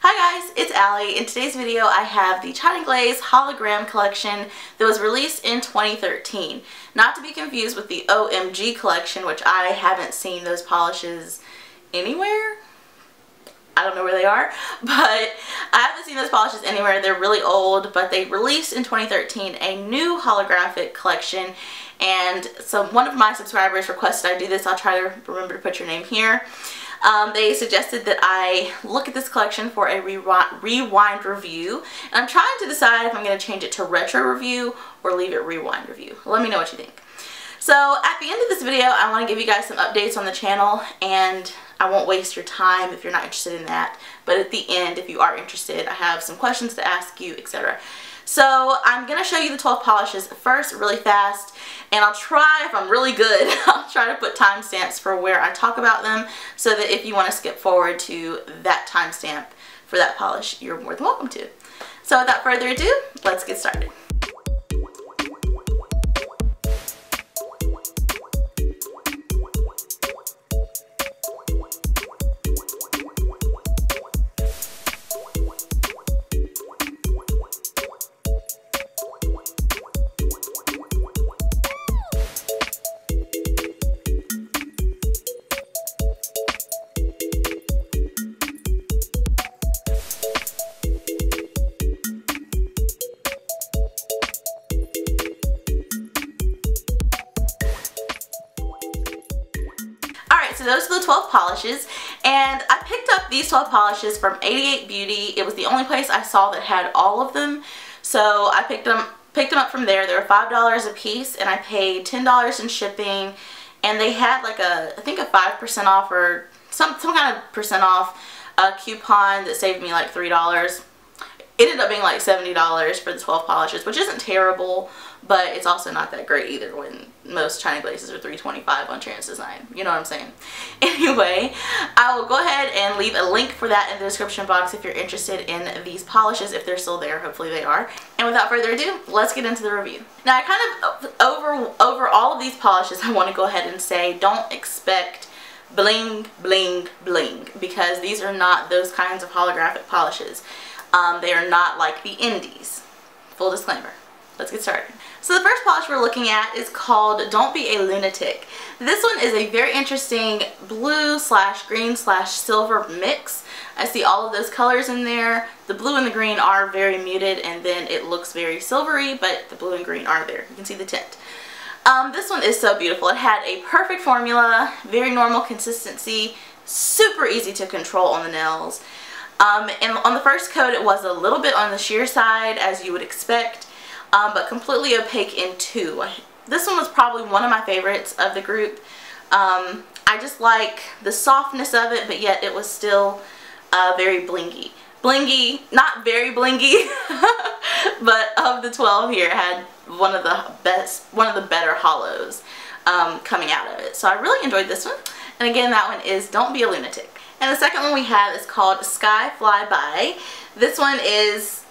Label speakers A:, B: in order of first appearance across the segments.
A: Hi guys, it's Allie. In today's video I have the Glaze Hologram collection that was released in 2013. Not to be confused with the OMG collection, which I haven't seen those polishes anywhere. I don't know where they are, but I haven't seen those polishes anywhere. They're really old, but they released in 2013 a new holographic collection, and so one of my subscribers requested I do this. I'll try to remember to put your name here. They suggested that I look at this collection for a rewind review, and I'm trying to decide if I'm going to change it to retro review or leave it rewind review. Let me know what you think. So at the end of this video, I want to give you guys some updates on the channel, and I won't waste your time if you're not interested in that, but at the end, if you are interested, I have some questions to ask you, etc. So I'm going to show you the 12 polishes first really fast, and I'll try, if I'm really good, I'll try to put timestamps for where I talk about them so that if you want to skip forward to that timestamp for that polish, you're more than welcome to. So without further ado, let's get started. So those are the 12 polishes, and I picked up these 12 polishes from 88 Beauty. It was the only place I saw that had all of them, so I picked them up from there. They were $5 a piece, and I paid $10 in shipping, and they had like I think a 5% off or some kind of percent off coupon that saved me like $3. It ended up being like $70 for the 12 polishes, which isn't terrible, but it's also not that great either when most China glazes are $3.25 on Trans Design. You know what I'm saying? Anyway, I will go ahead and leave a link for that in the description box if you're interested in these polishes, if they're still there. Hopefully they are. And without further ado, let's get into the review. Now, I kind of, over all of these polishes, I want to go ahead and say don't expect bling, bling, bling, because these are not those kinds of holographic polishes. They are not like the indies. Full disclaimer. Let's get started. So the first polish we're looking at is called Don't Be a Luna-tic. This one is a very interesting blue / green / silver mix. I see all of those colors in there. The blue and the green are very muted, and then it looks very silvery, but the blue and green are there. You can see the tint. This one is so beautiful. It had a perfect formula, very normal consistency, super easy to control on the nails. And on the first coat it was a little bit on the sheer side, as you would expect, but completely opaque in two. This one was probably one of my favorites of the group. I just like the softness of it, but yet it was still very blingy. Blingy, not very blingy, but of the 12 here, it had one of the better hollows coming out of it. So I really enjoyed this one. And again, that one is Don't Be a Luna-tic. And the second one we have is called Sci-Fly By. This one is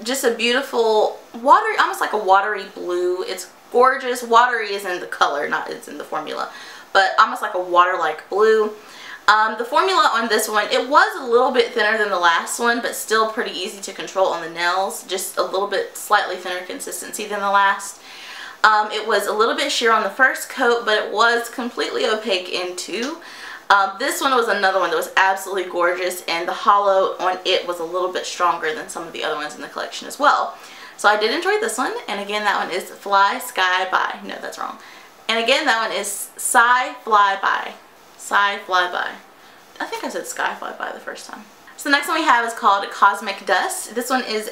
A: just a beautiful watery, almost like a watery blue. It's gorgeous. Watery is in the color, not it's in the formula, but almost like a water-like blue. The formula on this one, it was a little bit thinner than the last one, but still pretty easy to control on the nails. Just a little bit slightly thinner consistency than the last. It was a little bit sheer on the first coat, but it was completely opaque in two. This one was another one that was absolutely gorgeous, and the hollow on it was a little bit stronger than some of the other ones in the collection as well. So I did enjoy this one, and again that one is Fly Sky By. No, that's wrong. And again that one is Sci-Fly By. Sci-Fly By. I think I said Sci-Fly By the first time. So the next one we have is called Cosmic Dust. This one is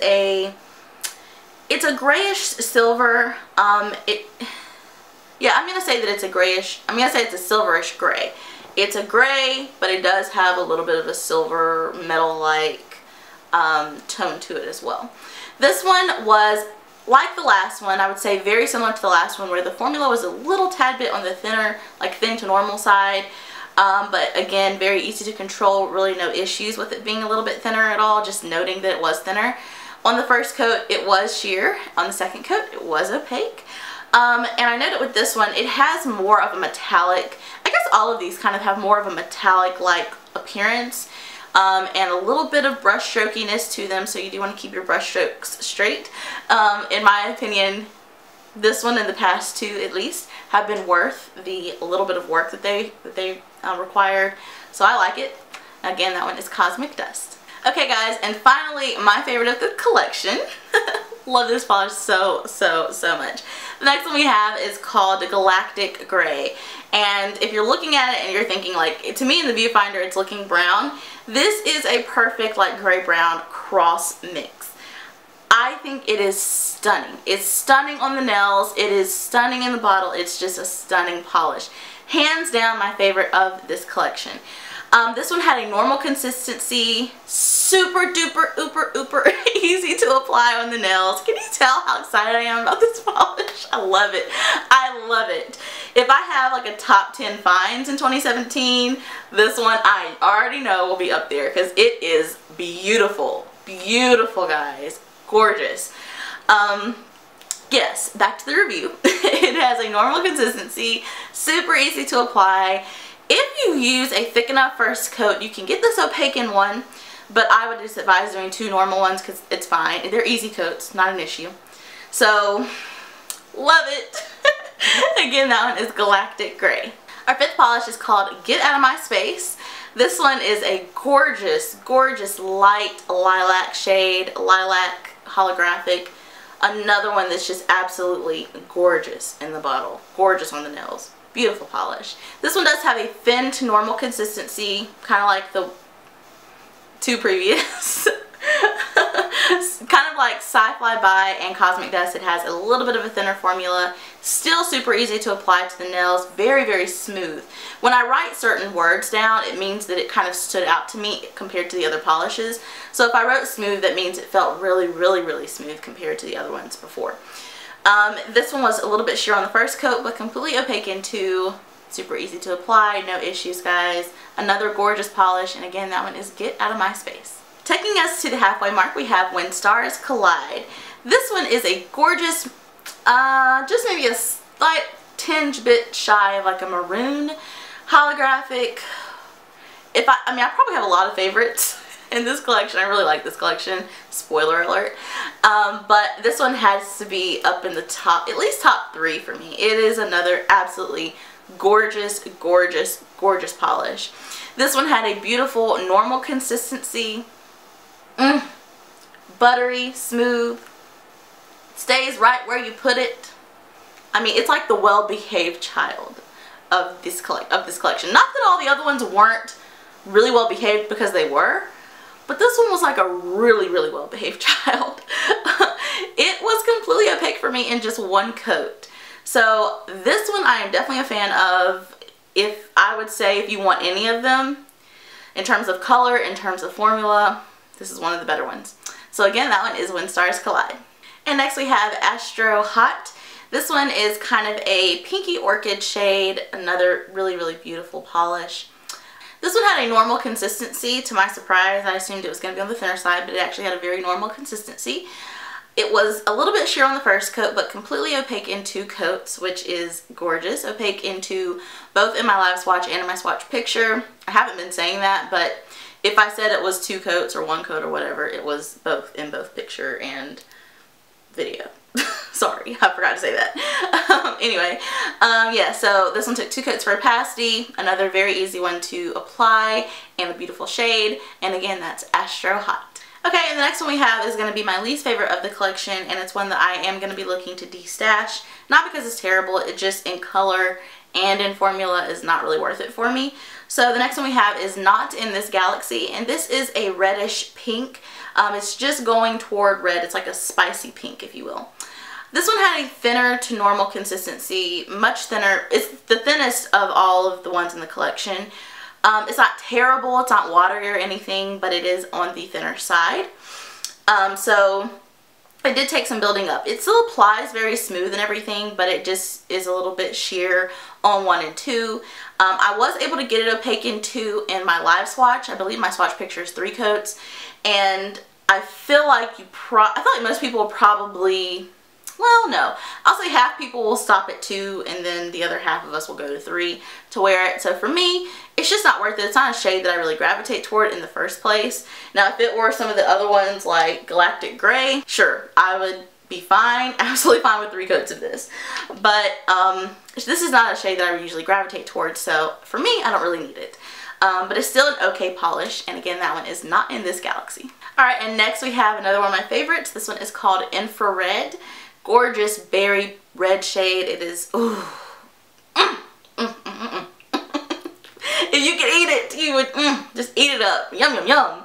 A: it's a grayish silver. Yeah, I'm going to say that it's a grayish, I'm going to say it's a silverish gray. It's a gray, but it does have a little bit of a silver metal-like tone to it as well. This one was, like the last one, I would say very similar to the last one, where the formula was a little tad bit on the thinner, like thin to normal side. But again, very easy to control, really no issues with it being a little bit thinner at all, just noting that it was thinner. On the first coat, it was sheer. On the second coat, it was opaque. And I noted with this one, it has more of a metallic, I guess all of these kind of have more of a metallic-like appearance. and a little bit of brush strokiness to them, so you do want to keep your brush strokes straight. In my opinion, this one and the past two at least have been worth the little bit of work that they required, so I like it. Again, that one is Cosmic Dust. Okay guys, and finally my favorite of the collection. Love this polish so much. The next one we have is called Galactic Gray, and if you're looking at it and you're thinking, like, to me in the viewfinder it's looking brown, this is a perfect like gray brown cross mix. I think it is stunning. It's stunning on the nails, it is stunning in the bottle, it's just a stunning polish. Hands down my favorite of this collection. This one had a normal consistency, super duper ooper easy to apply on the nails. Can you tell how excited I am about this polish? I love it. I love it. If I have like a top 10 finds in 2017, this one I already know will be up there because it is beautiful. Beautiful, guys. Gorgeous. Yes, back to the review. It has a normal consistency, super easy to apply. If you use a thick enough first coat, you can get this opaque in one, but I would just advise doing 2 normal ones because it's fine. They're easy coats, not an issue. So, love it. Again, that one is Galactic Gray. Our 5th polish is called Get Out of My Space. This one is a gorgeous, gorgeous light lilac shade, lilac holographic. Another one that's just absolutely gorgeous in the bottle. Gorgeous on the nails. Beautiful polish. This one does have a thin to normal consistency, kind of like the 2 previous. Kind of like Sci-Fly By and Cosmic Dust. It has a little bit of a thinner formula. Still super easy to apply to the nails. Very, very smooth. When I write certain words down, it means that it kind of stood out to me compared to the other polishes. So if I wrote smooth, that means it felt really, really, really smooth compared to the other ones before. This one was a little bit sheer on the first coat, but completely opaque in 2. Super easy to apply, no issues, guys. Another gorgeous polish, and again, that one is Get Out of My Space. Taking us to the halfway mark, we have When Stars Collide. This one is a gorgeous, just maybe a slight tinge bit shy of like a maroon holographic. I mean, I probably have a lot of favorites in this collection. I really like this collection. Spoiler alert. But this one has to be up in the top, at least top 3 for me. It is another absolutely gorgeous, gorgeous, gorgeous polish. This one had a beautiful normal consistency. Buttery, smooth. Stays right where you put it. I mean, it's like the well-behaved child of this collection. Not that all the other ones weren't really well-behaved, because they were. But this one was like a really, really well-behaved child. It was completely opaque for me in just 1 coat. So this one I am definitely a fan of. If I would say, if you want any of them, in terms of color, in terms of formula, this is one of the better ones. So again, that one is When Stars Collide. And next we have Astro-Hot. This one is kind of a pinky orchid shade. Another really, really beautiful polish. This one had a normal consistency. To my surprise, I assumed it was going to be on the thinner side, but it actually had a very normal consistency. It was a little bit sheer on the first coat, but completely opaque in 2 coats, which is gorgeous. Opaque into both in my live swatch and in my swatch picture. I haven't been saying that, but if I said it was 2 coats or 1 coat or whatever, it was both in both picture and video. Sorry, I forgot to say that. Anyway, yeah, so this one took 2 coats for opacity. Another very easy one to apply, and a beautiful shade. And again, that's Astro-Hot. Okay, and the next one we have is going to be my least favorite of the collection, and it's one that I am going to be looking to de-stash. Not because it's terrible, it just in color and in formula is not really worth it for me. So the next one we have is Not in This Galaxy, and this is a reddish pink. It's just going toward red. It's like a spicy pink, if you will. This one had a thinner to normal consistency, much thinner. It's the thinnest of all of the ones in the collection. It's not terrible, it's not watery or anything, but it is on the thinner side. So it did take some building up. It still applies very smooth and everything, but it just is a little bit sheer on 1 and 2. I was able to get it opaque in 2 in my live swatch. I believe my swatch picture is 3 coats, and I feel like I feel like most people will probably well, no. I'll say half people will stop at 2 and then the other half of us will go to 3 to wear it. So for me, it's just not worth it. It's not a shade that I really gravitate toward in the first place. Now, if it were some of the other ones like Galactic Gray, sure, I would be fine, absolutely fine with 3 coats of this. But this is not a shade that I usually gravitate towards, so for me, I don't really need it. But it's still an okay polish, and again, that one is not in this galaxy. Alright, and next we have another one of my favorites. This one is called Infra Red. Gorgeous berry red shade. It is, ooh. If you could eat it, you would just eat it up. Yum, yum, yum.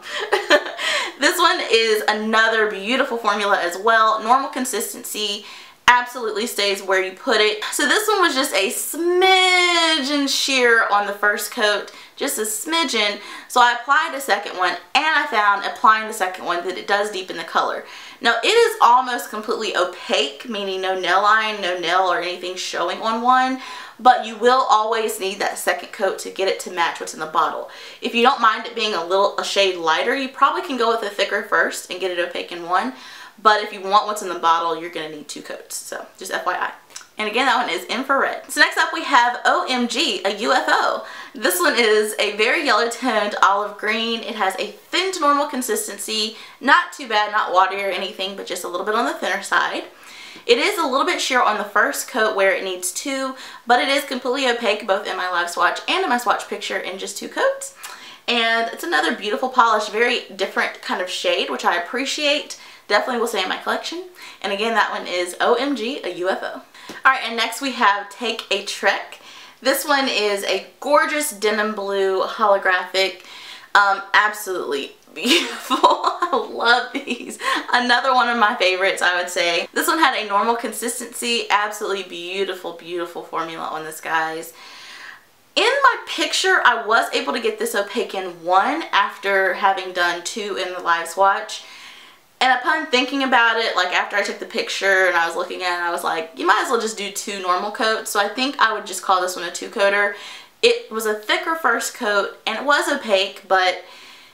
A: This one is another beautiful formula as well. Normal consistency. Absolutely stays where you put it. So this one was just a smidgen sheer on the first coat, just a smidgen. So I applied a second one, and I found applying the second one that it does deepen the color. Now it is almost completely opaque, meaning no nail line, no nail or anything showing on one, but you will always need that second coat to get it to match what's in the bottle. If you don't mind it being a shade lighter, you probably can go with a thicker first and get it opaque in one. But if you want what's in the bottle, you're going to need 2 coats. So just FYI. And again, that one is Infra Red. So next up we have OMG, a UFO. This one is a very yellow toned olive green. It has a thin to normal consistency. Not too bad, not watery or anything, but just a little bit on the thinner side. It is a little bit sheer on the first coat where it needs 2, but it is completely opaque both in my live swatch and in my swatch picture in just 2 coats. And it's another beautiful polish, very different kind of shade, which I appreciate. Definitely will stay in my collection. And again, that one is OMG, a UFO. Alright, and next we have Take a Trek. This one is a gorgeous denim blue holographic. Absolutely beautiful. I love these. Another one of my favorites, I would say. This one had a normal consistency. Absolutely beautiful, beautiful formula on this, guys. In my picture, I was able to get this opaque in 1 after having done 2 in the live swatch. And upon thinking about it, like after I took the picture and I was looking at it, I was like, you might as well just do 2 normal coats. So I think I would just call this one a 2-coater. It was a thicker first coat and it was opaque, but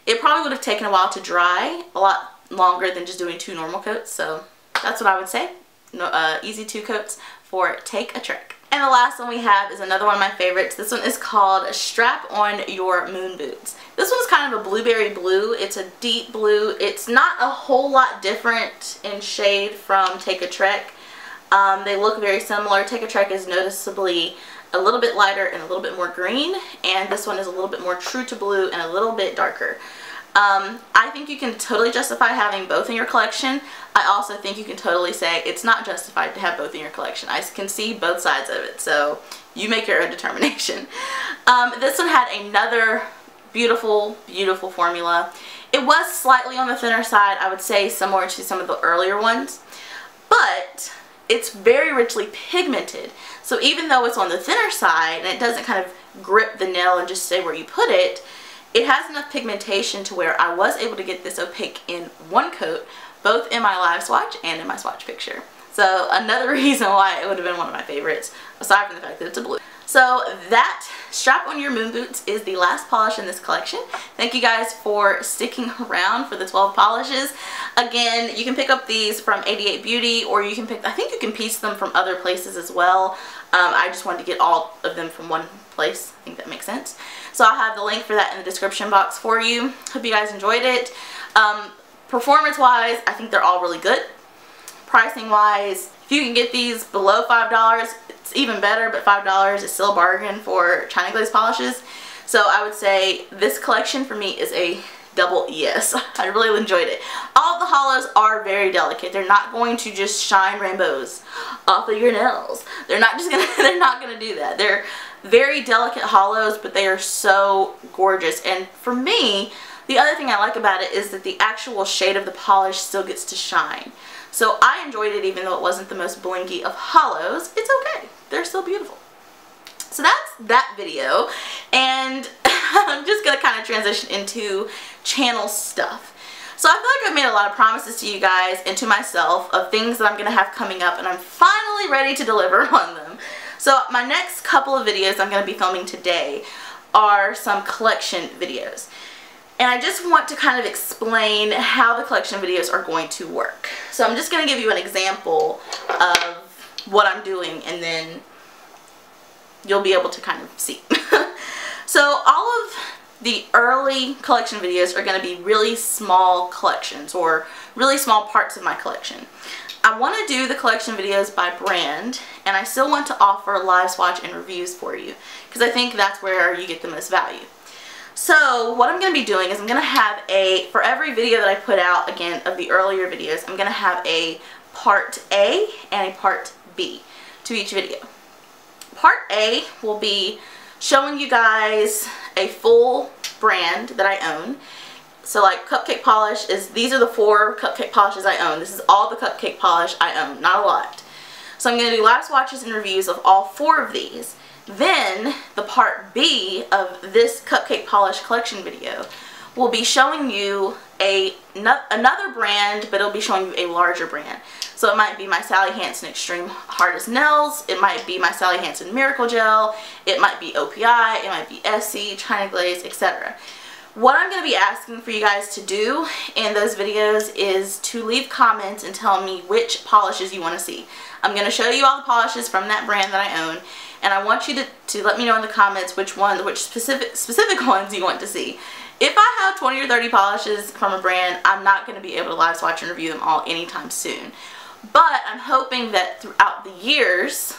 A: it probably would have taken a while to dry, a lot longer than just doing 2 normal coats. So that's what I would say. No, easy 2 coats for Take a Trek. And the last one we have is another one of my favorites. This one is called Strap On Your Moonboots. This one's kind of a blueberry blue. It's a deep blue. It's not a whole lot different in shade from Take a Trek. They look very similar. Take a Trek is noticeably a little bit lighter and a little bit more green, and this one is a little bit more true to blue and a little bit darker. I think you can totally justify having both in your collection. I also think you can totally say it's not justified to have both in your collection. I can see both sides of it, so you make your own determination. This one had another beautiful, beautiful formula. It was slightly on the thinner side, I would say, similar to some of the earlier ones, but it's very richly pigmented. So even though it's on the thinner side and it doesn't kind of grip the nail and just stay where you put it, it has enough pigmentation to where I was able to get this opaque in 1 coat, both in my live swatch and in my swatch picture. So another reason why it would have been one of my favorites, aside from the fact that it's a blue. So that Strap On Your Moonboots is the last polish in this collection. Thank you guys for sticking around for the 12 polishes. Again, you can pick up these from 88 Beauty, or you can pick, I think you can piece them from other places as well. I just wanted to get all of them from one place. I think that makes sense. So I'll have the link for that in the description box for you. Hope you guys enjoyed it. Performance wise, I think they're all really good. Pricing wise, if you can get these below $5, it's even better, but $5 is still a bargain for China Glaze polishes. So I would say this collection for me is a double yes. I really enjoyed it. All of the hollows are very delicate. They're not going to just shine rainbows off of your nails. They're not gonna do that. They're very delicate hollows, but they are so gorgeous. And for me, the other thing I like about it is that the actual shade of the polish still gets to shine. So I enjoyed it even though it wasn't the most blinky of hollows. It's okay. They're still beautiful. So that's that video, and I'm just going to kind of transition into channel stuff. So I feel like I've made a lot of promises to you guys and to myself of things that I'm going to have coming up, and I'm finally ready to deliver on them. So my next couple of videos I'm going to be filming today are some collection videos. And I just want to kind of explain how the collection videos are going to work. So I'm just going to give you an example of what I'm doing, and then you'll be able to kind of see. So all of the early collection videos are going to be really small collections, or really small parts of my collection. I want to do the collection videos by brand, and I still want to offer live swatch and reviews for you, because I think that's where you get the most value. So what I'm going to be doing is I'm going to have for every video that I put out, again, of the earlier videos, I'm going to have a part A and a part B to each video. Part A will be showing you guys a full brand that I own. So like cupcake polish these are the 4 cupcake polishes I own. This is all the cupcake polish I own, not a lot. So I'm going to do live swatches and reviews of all 4 of these. Then the part B of this cupcake polish collection video will be showing you another brand, but it'll be showing you a larger brand. So it might be my Sally Hansen Extreme Hardest Nails, it might be my Sally Hansen Miracle Gel, it might be OPI, it might be Essie, China Glaze, etc. What I'm going to be asking for you guys to do in those videos is to leave comments and tell me which polishes you want to see. I'm going to show you all the polishes from that brand that I own, and I want you to let me know in the comments which specific ones you want to see. If I have 20 or 30 polishes from a brand, I'm not going to be able to live swatch and review them all anytime soon. But I'm hoping that throughout the years,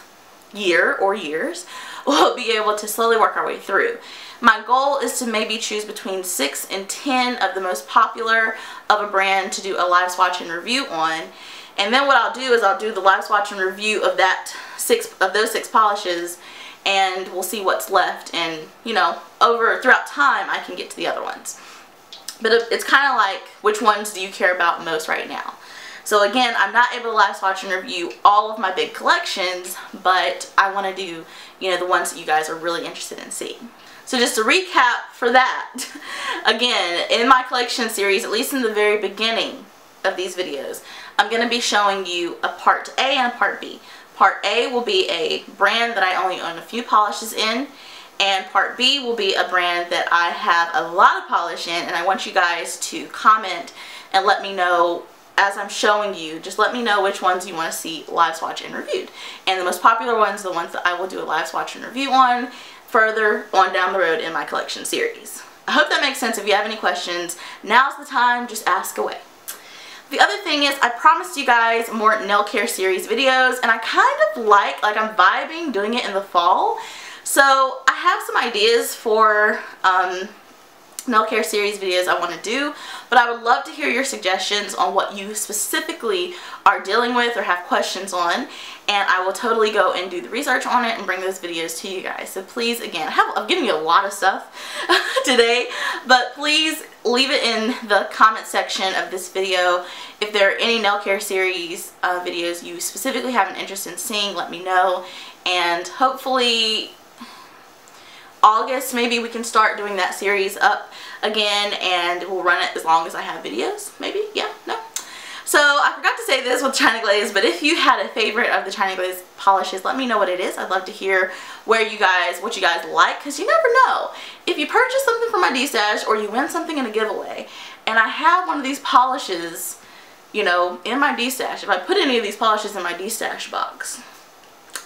A: we'll be able to slowly work our way through. My goal is to maybe choose between 6 and 10 of the most popular of a brand to do a live swatch and review on. And then what I'll do is I'll do the live swatch and review of those 6 polishes, and we'll see what's left, and you know, throughout time I can get to the other ones. But it's kind of like, which ones do you care about most right now? So again, I'm not able to live swatch and review all of my big collections, but I want to do, you know, the ones that you guys are really interested in seeing. So just to recap for that, again, in my collection series, at least in the very beginning of these videos, I'm going to be showing you a part A and a part B. Part A will be a brand that I only own a few polishes in, and part B will be a brand that I have a lot of polish in, and I want you guys to comment and let me know as I'm showing you. Just let me know which ones you want to see live swatch and reviewed. And the most popular ones, the ones that I will do a live swatch and review on further on down the road in my collection series. I hope that makes sense. If you have any questions, now's the time, just ask away. The other thing is, I promised you guys more nail care series videos, and I kind of like I'm vibing doing it in the fall. So I have some ideas for nail care series videos I want to do, but I would love to hear your suggestions on what you specifically are dealing with or have questions on, and I will totally go and do the research on it and bring those videos to you guys. So please, again, I've given you a lot of stuff today, but please leave it in the comment section of this video. If there are any nail care series videos you specifically have an interest in seeing, let me know, and hopefully August maybe we can start doing that series up again, and we'll run it as long as I have videos. Maybe, yeah, no. So I forgot to say this with China Glaze, but if you had a favorite of the China Glaze polishes, let me know what it is. I'd love to hear what you guys like, because you never know. If you purchase something from my D-stash or you win something in a giveaway, and I have one of these polishes, you know, in my D-stash, if I put any of these polishes in my D-stash box,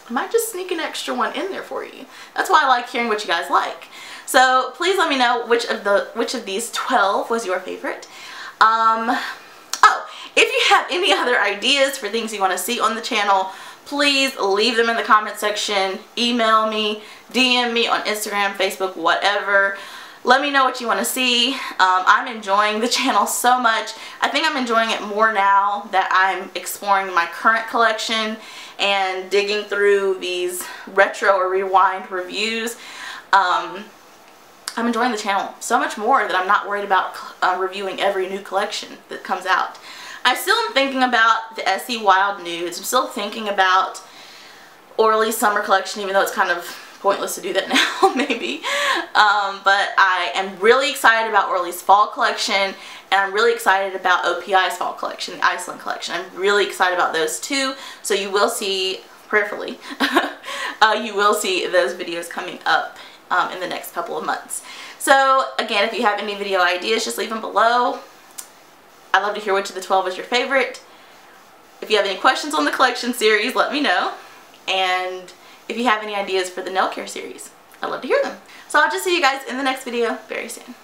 A: I might just sneak an extra one in there for you. That's why I like hearing what you guys like. So please let me know which of these 12 was your favorite. Oh, if you have any other ideas for things you want to see on the channel, please leave them in the comment section. Email me, DM me on Instagram, Facebook, whatever. Let me know what you want to see. I'm enjoying the channel so much. I think I'm enjoying it more now that I'm exploring my current collection and digging through these retro or rewind reviews. I'm enjoying the channel so much more that I'm not worried about reviewing every new collection that comes out. I still am thinking about the Essie Wild Nudes. I'm still thinking about Orly's summer collection, even though it's kind of pointless to do that now, maybe. But I am really excited about Orly's fall collection, and I'm really excited about OPI's fall collection, the Iceland collection. I'm really excited about those too, so you will see, prayerfully, you will see those videos coming up in the next couple of months. So again, if you have any video ideas, just leave them below. I'd love to hear which of the 12 is your favorite. If you have any questions on the collection series, let me know. And if you have any ideas for the nail care series, I'd love to hear them. So I'll just see you guys in the next video very soon.